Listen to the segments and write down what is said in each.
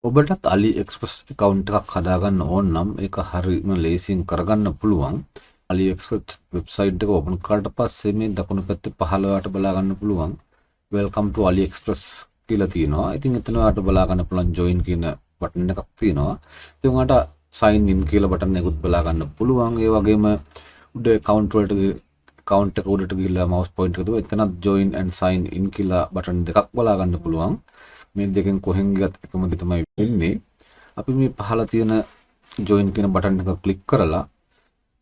ඔබටත් AliExpress account එකක් හදාගන්න ඕන නම් ඒක හරියම ලේසියෙන් කරගන්න පුළුවන්. AliExpress website එක open කරලා පස්සේ මේ දකුණු පැත්තේ පහළ ඔයාලට බලා ගන්න පුළුවන් welcome to AliExpress කියලා තියෙනවා. ඉතින් එතන ඔයාලට බලා ගන්න පුළුවන් join කියන බටන් එකක් තියෙනවා. ඉතින් ඔයාලට sign in කියලා බටන් එකකුත් බලා ගන්න පුළුවන්. ඒ වගේම උඩ account වලට account එක උඩට ගිහිල්ලා mouse point එක දුව එතනත් join and sign in කියලා බටන් දෙකක් බලා ගන්න පුළුවන්. මේ දෙකෙන් කොහෙන් ගියත් එකම දේ තමයි වෙන්නේ. අපි මේ පහළ තියෙන join කියන බටන් එක ක්ලික් කරලා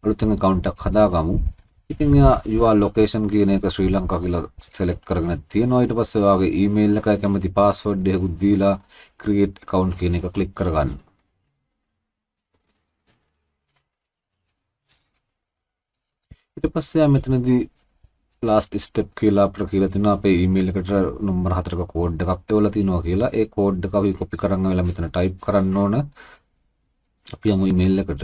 අලුතෙන් account එකක් හදාගමු. ඉතින් your location කියන එක ශ්‍රී ලංකා කියලා select කරගෙන තියෙනවා. ඊට පස්සේ ඔයාගේ email එකයි කැමති password එකකුත් දීලා create account කියන එක ක්ලික් කරගන්න. ඊට පස්සේ මෙතනදී last step කියලා අපිට කියලා තියෙනවා අපේ email එකට නම්බර 4ක කෝඩ් එකක් එවලා තිනවා කියලා. ඒ කෝඩ් එක අපි copy කරන් ආවලා මෙතන type කරන්න ඕන. අපි යමු email එකට.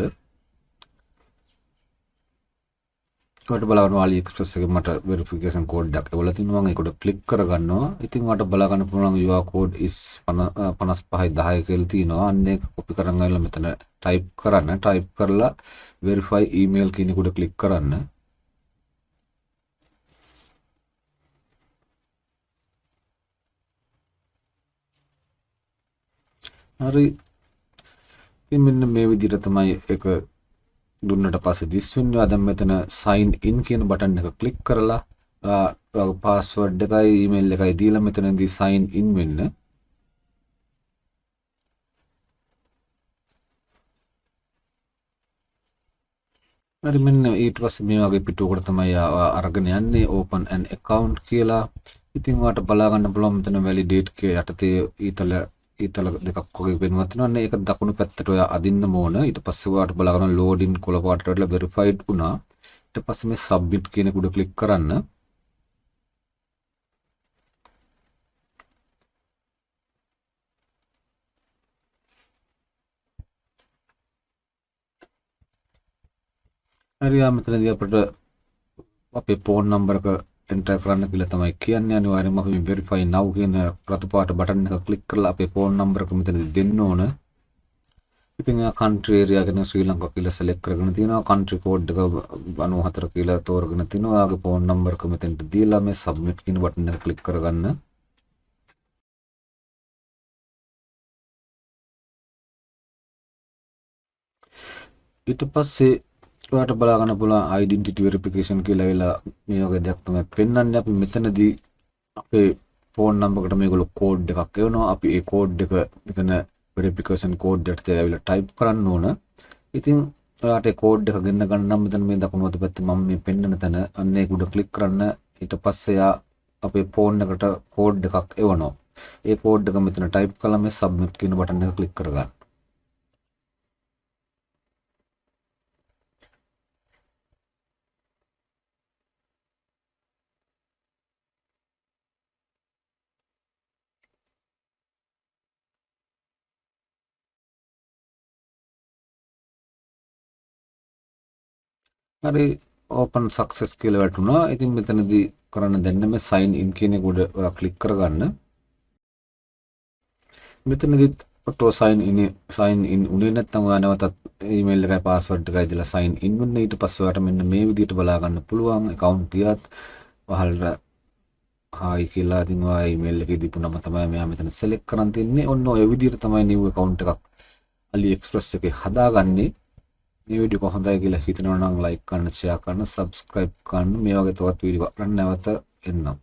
ඔයාලට බලන්න AliExpress එකේ මට verification code එකක් එවලා තිනවා. මම ඒකට click කරගන්නවා. ඉතින් ඔයාලට බලා ගන්න පුළුවන් your code is 5510 කියලා තිනවා. අන්න ඒක copy කරන් ආවලා මෙතන type කරන්න. type කරලා verify email කියන එකට click කරන්න. හරි ඉතින් මෙන්න මේ විදිහට තමයි ඒක දුන්නට පස්සේ දිස් වෙනවා. දැන් මෙතන sign in කියන බටන් එක ක්ලික් කරලා ඔයාගේ password එකයි email එකයි දීලා මෙතනදී sign in වෙන්න. හරි මෙන්න ඊට පස්සේ මේ වගේ පිටුවකට තමයි අරගෙන යන්නේ open an account කියලා. ඉතින් ඔයාලට බලා ගන්න පුළුවන් මෙතන validate කිය යටතේ ඊතල දෙකක් වගේ වෙනවා තියෙනවා. ඒක දකුණු පැත්තට ඔයා අදින්න ඕන. ඊට පස්සේ ඔයාලට බලා ගන්න login කොළ පාටට වෙලා verified වුණා. ඊට පස්සේ මේ submit කියන එක උඩ ක්ලික් කරන්න. හරි මෙතනදී අපිට අපේ phone number එක enter කරන්න කියලා තමයි කියන්නේ. අනිවාර්යයෙන්ම අපි verify now කියන රතු පාට බටන් එක ක්ලික් කරලා අපේ phone number එක මෙතනදී දෙන්න ඕන. ඉතින් country area ගැන ශ්‍රී ලංකාව කියලා select කරගෙන තියෙනවා. country code එක 94 කියලා තෝරගෙන තිනවා. ඔයාගේ phone number එක මෙතනට දීලා මේ submit කියන බටන් එක ක්ලික් කරගන්න. ඊට පස්සේ ඔයාලට බලා ගන්න පුළුවන් identity verification කියලා වෙලා මේ වගේ දෙයක් තමයි පෙන්වන්නේ. අපි මෙතනදී අපේ phone number එකට මේගොල්ලෝ code එකක් එවනවා. අපි ඒ code එක මෙතන verification code එකට ඇවිල්ලා type කරන්න ඕන. ඉතින් ඔයාලට ඒ code එක ගෙන්න ගන්න නම් මෙතන මේ දකුණු අත පැත්තේ මම මේ පෙන්වන තැන අන්න ඒක උඩ click කරන්න. ඊට පස්සේ අපේ phone එකට code එකක් එවනවා. ඒ code එක මෙතන type කළා මේ submit කියන බටන් එක click කරගන්න. හරි open success කියලා වැටුණා. ඉතින් මෙතනදී කරන්න දෙන්න මේ sign in කියන එක උඩ ඔයා ක්ලික් කරගන්න. මෙතනදී auto sign in උනේ නැත්නම් ඔයා නැවතත් email එකයි password එකයි දාලා sign in වෙන්න. ඊට පස්සේ ඔයාට මෙන්න මේ විදිහට බලා ගන්න පුළුවන් account ගියත් වහල්ට hi කියලා ඉතින් ඔයා email එකේ දීපු නම තමයි මෙයා මෙතන select කරන් තින්නේ. ඔන්න ඔය විදිහට තමයි new account එකක් AliExpress එකේ හදාගන්නේ. මේ වීඩියෝ එක හොඳයි කියලා හිතනවා නම් like කරන්න, share කරන්න, subscribe කරන්න. මේ වගේ තවත් වීඩියෝ කරන්න නැවත එන්නම්.